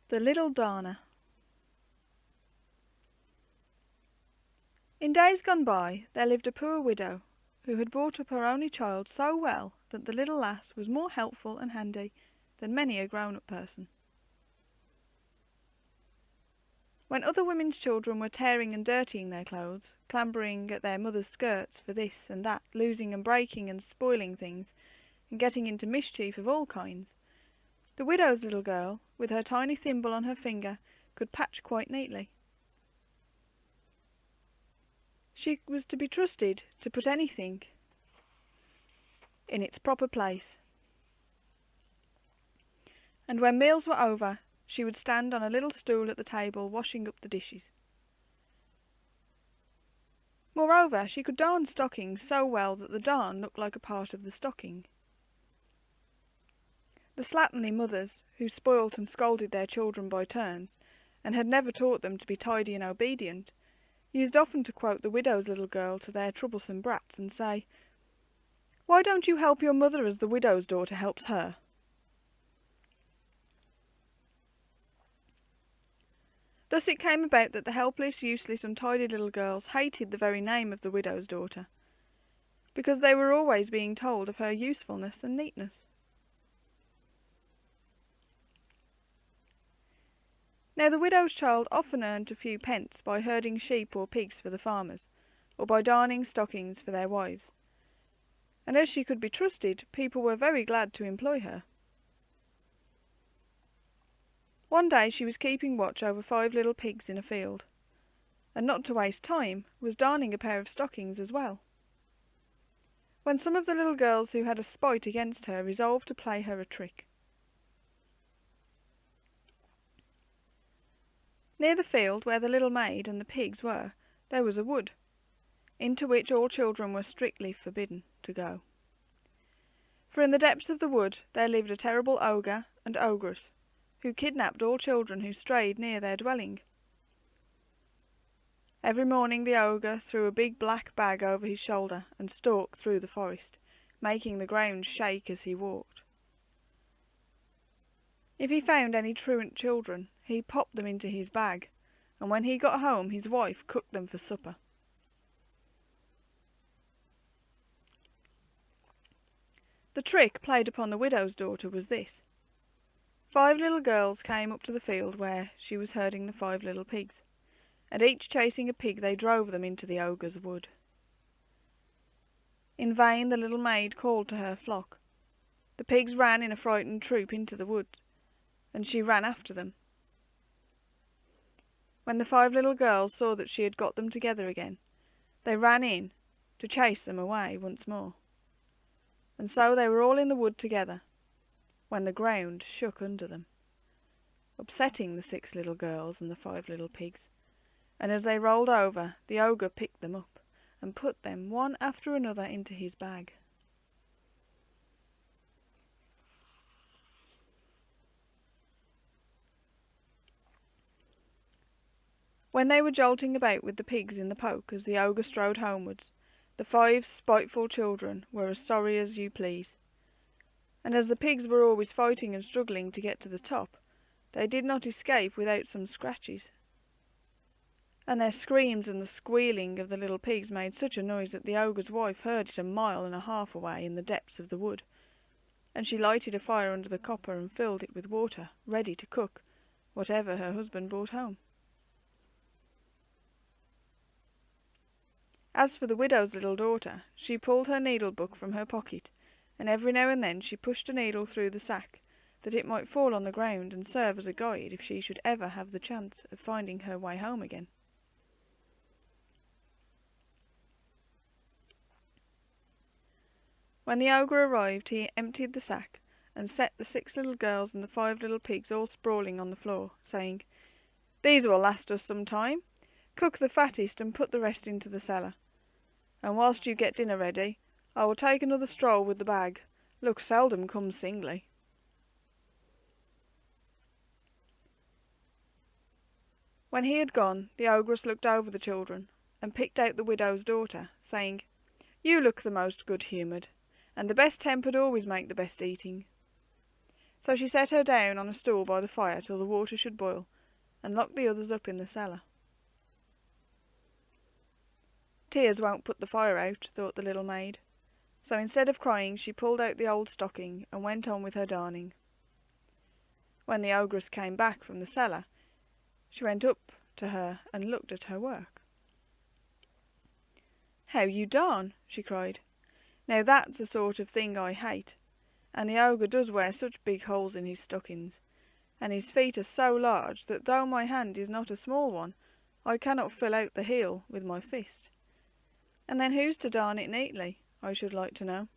The Little Darner. In days gone by there lived a poor widow who had brought up her only child so well that the little lass was more helpful and handy than many a grown-up person. When other women's children were tearing and dirtying their clothes, clambering at their mother's skirts for this and that, losing and breaking and spoiling things, and getting into mischief of all kinds, the widow's little girl, with her tiny thimble on her finger, could patch quite neatly. She was to be trusted to put anything in its proper place, and when meals were over, she would stand on a little stool at the table washing up the dishes. Moreover, she could darn stockings so well that the darn looked like a part of the stocking. The slatternly mothers, who spoilt and scolded their children by turns, and had never taught them to be tidy and obedient, used often to quote the widow's little girl to their troublesome brats and say, "Why don't you help your mother as the widow's daughter helps her?" Thus it came about that the helpless, useless, untidy little girls hated the very name of the widow's daughter, because they were always being told of her usefulness and neatness. Now the widow's child often earned a few pence by herding sheep or pigs for the farmers, or by darning stockings for their wives, and as she could be trusted, people were very glad to employ her. One day she was keeping watch over 5 little pigs in a field, and not to waste time, was darning a pair of stockings as well, when some of the little girls who had a spite against her resolved to play her a trick. Near the field where the little maid and the pigs were, there was a wood, into which all children were strictly forbidden to go. For in the depths of the wood there lived a terrible ogre and ogress, who kidnapped all children who strayed near their dwelling. Every morning the ogre threw a big black bag over his shoulder and stalked through the forest, making the ground shake as he walked. If he found any truant children, he popped them into his bag, and when he got home his wife cooked them for supper. The trick played upon the widow's daughter was this. 5 little girls came up to the field where she was herding the 5 little pigs, and each chasing a pig they drove them into the ogre's wood. In vain the little maid called to her flock. The pigs ran in a frightened troop into the wood, and she ran after them. When the 5 little girls saw that she had got them together again, they ran in to chase them away once more, and so they were all in the wood together, when the ground shook under them, upsetting the 6 little girls and the 5 little pigs, and as they rolled over, the ogre picked them up and put them one after another into his bag. When they were jolting about with the pigs in the poke as the ogre strode homewards, the 5 spiteful children were as sorry as you please, and as the pigs were always fighting and struggling to get to the top, they did not escape without some scratches, and their screams and the squealing of the little pigs made such a noise that the ogre's wife heard it 1.5 miles away in the depths of the wood, and she lighted a fire under the copper and filled it with water, ready to cook whatever her husband brought home. As for the widow's little daughter, she pulled her needle-book from her pocket, and every now and then she pushed a needle through the sack, that it might fall on the ground and serve as a guide if she should ever have the chance of finding her way home again. When the ogre arrived, he emptied the sack, and set the 6 little girls and the 5 little pigs all sprawling on the floor, saying, "These will last us some time. Cook the fattest and put the rest into the cellar. And whilst you get dinner ready, I will take another stroll with the bag. Luck seldom comes singly." When he had gone, the ogress looked over the children, and picked out the widow's daughter, saying, "You look the most good-humoured, and the best tempered always make the best eating. So she set her down on a stool by the fire till the water should boil, and locked the others up in the cellar. Tears won't put the fire out, thought the little maid. So instead of crying, she pulled out the old stocking and went on with her darning. When the ogress came back from the cellar, she went up to her and looked at her work. "How you darn!" she cried. "Now that's the sort of thing I hate. And the ogre does wear such big holes in his stockings, and his feet are so large that though my hand is not a small one, I cannot fill out the heel with my fist. And then who's to darn it neatly, I should like to know?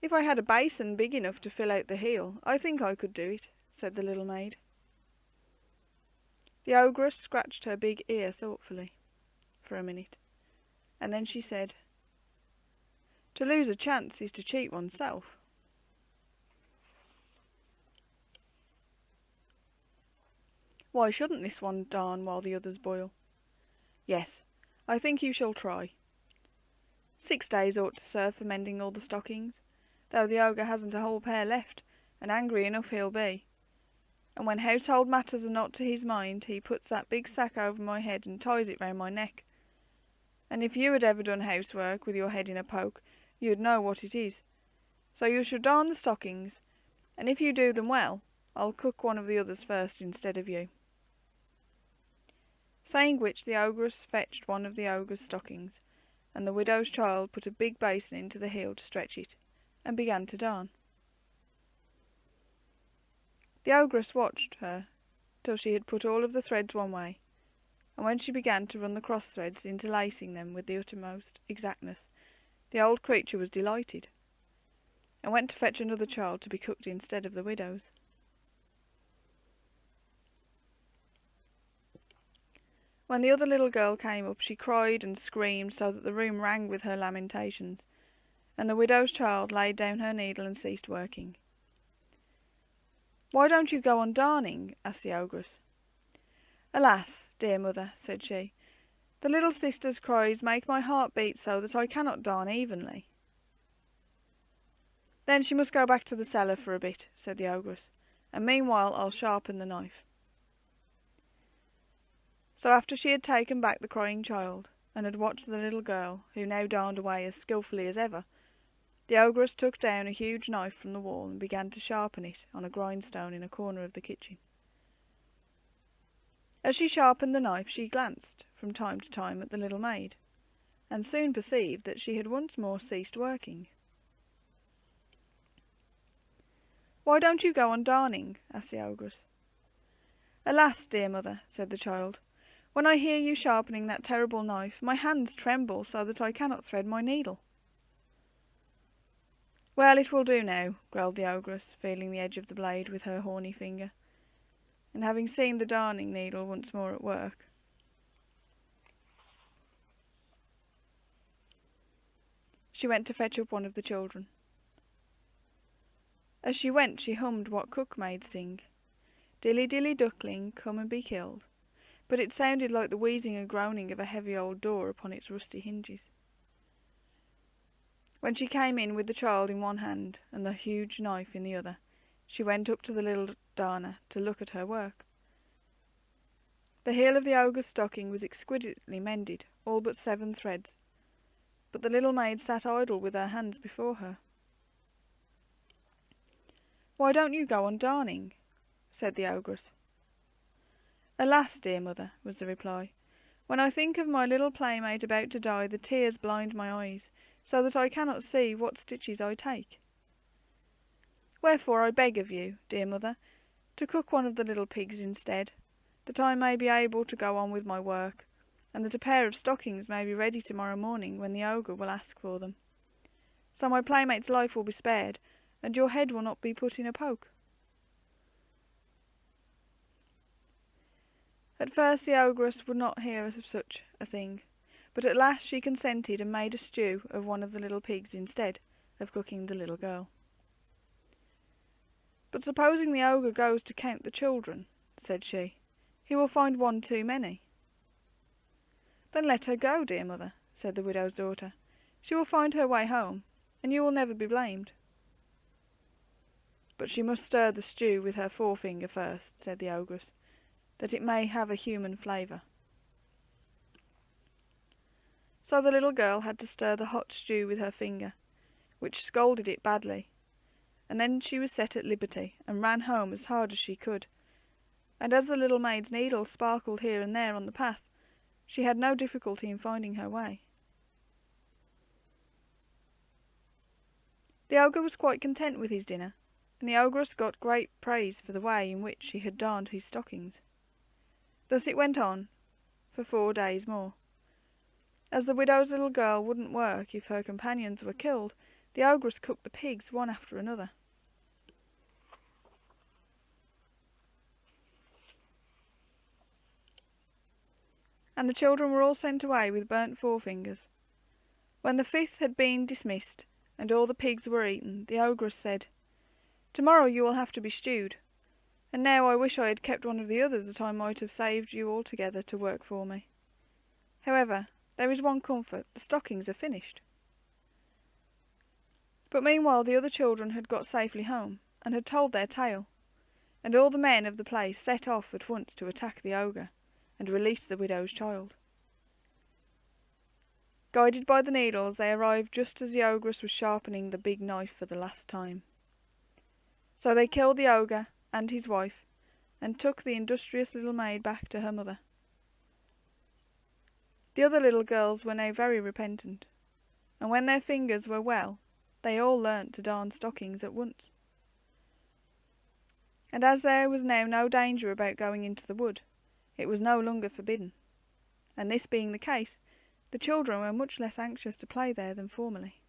If I had a basin big enough to fill out the heel, I think I could do it," said the little maid. The ogress scratched her big ear thoughtfully for a minute, and then she said, "To lose a chance is to cheat oneself." "Why shouldn't this one darn while the others boil?" "Yes, I think you shall try. 6 days ought to serve for mending all the stockings, though the ogre hasn't a whole pair left, and angry enough he'll be. And when household matters are not to his mind, he puts that big sack over my head and ties it round my neck. And if you had ever done housework with your head in a poke, you'd know what it is. So you shall darn the stockings, and if you do them well, I'll cook one of the others first instead of you." Saying which, the ogress fetched one of the ogre's stockings, and the widow's child put a big basin into the heel to stretch it, and began to darn. The ogress watched her till she had put all of the threads one way, and when she began to run the cross threads, interlacing them with the uttermost exactness, the old creature was delighted, and went to fetch another child to be cooked instead of the widow's. When the other little girl came up, she cried and screamed so that the room rang with her lamentations, and the widow's child laid down her needle and ceased working. "Why don't you go on darning?" asked the ogress. "Alas, dear mother," said she, "the little sister's cries make my heart beat so that I cannot darn evenly." "Then she must go back to the cellar for a bit," said the ogress, "and meanwhile I'll sharpen the knife." So after she had taken back the crying child, and had watched the little girl, who now darned away as skilfully as ever, the ogress took down a huge knife from the wall and began to sharpen it on a grindstone in a corner of the kitchen. As she sharpened the knife, she glanced from time to time at the little maid, and soon perceived that she had once more ceased working. "Why don't you go on darning?" asked the ogress. "Alas, dear mother," said the child, "when I hear you sharpening that terrible knife, my hands tremble so that I cannot thread my needle." "Well, it will do now," growled the ogress, feeling the edge of the blade with her horny finger, and having seen the darning needle once more at work. She went to fetch up one of the children. As she went, she hummed what cook maids sing, "Dilly dilly duckling, come and be killed," but it sounded like the wheezing and groaning of a heavy old door upon its rusty hinges. When she came in with the child in one hand and the huge knife in the other, she went up to the little darner to look at her work. The heel of the ogre's stocking was exquisitely mended, all but 7 threads, but the little maid sat idle with her hands before her. "Why don't you go on darning?" said the ogress. "Alas, dear mother," was the reply, "when I think of my little playmate about to die, the tears blind my eyes, so that I cannot see what stitches I take. Wherefore I beg of you, dear mother, to cook one of the little pigs instead, that I may be able to go on with my work, and that a pair of stockings may be ready tomorrow morning when the ogre will ask for them. So my playmate's life will be spared, and your head will not be put in a poke." At first the ogress would not hear of such a thing, but at last she consented and made a stew of one of the little pigs instead of cooking the little girl. "But supposing the ogre goes to count the children," said she, "he will find one too many." "Then let her go, dear mother," said the widow's daughter. "She will find her way home, and you will never be blamed." but she must stir the stew with her forefinger first," said the ogress, "that it may have a human flavour." So the little girl had to stir the hot stew with her finger, which scalded it badly, and then she was set at liberty, and ran home as hard as she could, and as the little maid's needle sparkled here and there on the path, she had no difficulty in finding her way. The ogre was quite content with his dinner, and the ogress got great praise for the way in which he had darned his stockings. Thus it went on for 4 days more. As the widow's little girl wouldn't work if her companions were killed, the ogress cooked the pigs one after another. And the children were all sent away with burnt forefingers. When the 5th had been dismissed, and all the pigs were eaten, the ogress said, "Tomorrow you will have to be stewed, and now I wish I had kept one of the others, that I might have saved you altogether to work for me. However, there is one comfort, the stockings are finished." But meanwhile the other children had got safely home, and had told their tale, and all the men of the place set off at once to attack the ogre, and release the widow's child. Guided by the needles, they arrived just as the ogress was sharpening the big knife for the last time. So they killed the ogre and his wife, and took the industrious little maid back to her mother. The other little girls were now very repentant, and when their fingers were well, they all learnt to darn stockings at once. And as there was now no danger about going into the wood, it was no longer forbidden, and this being the case, the children were much less anxious to play there than formerly.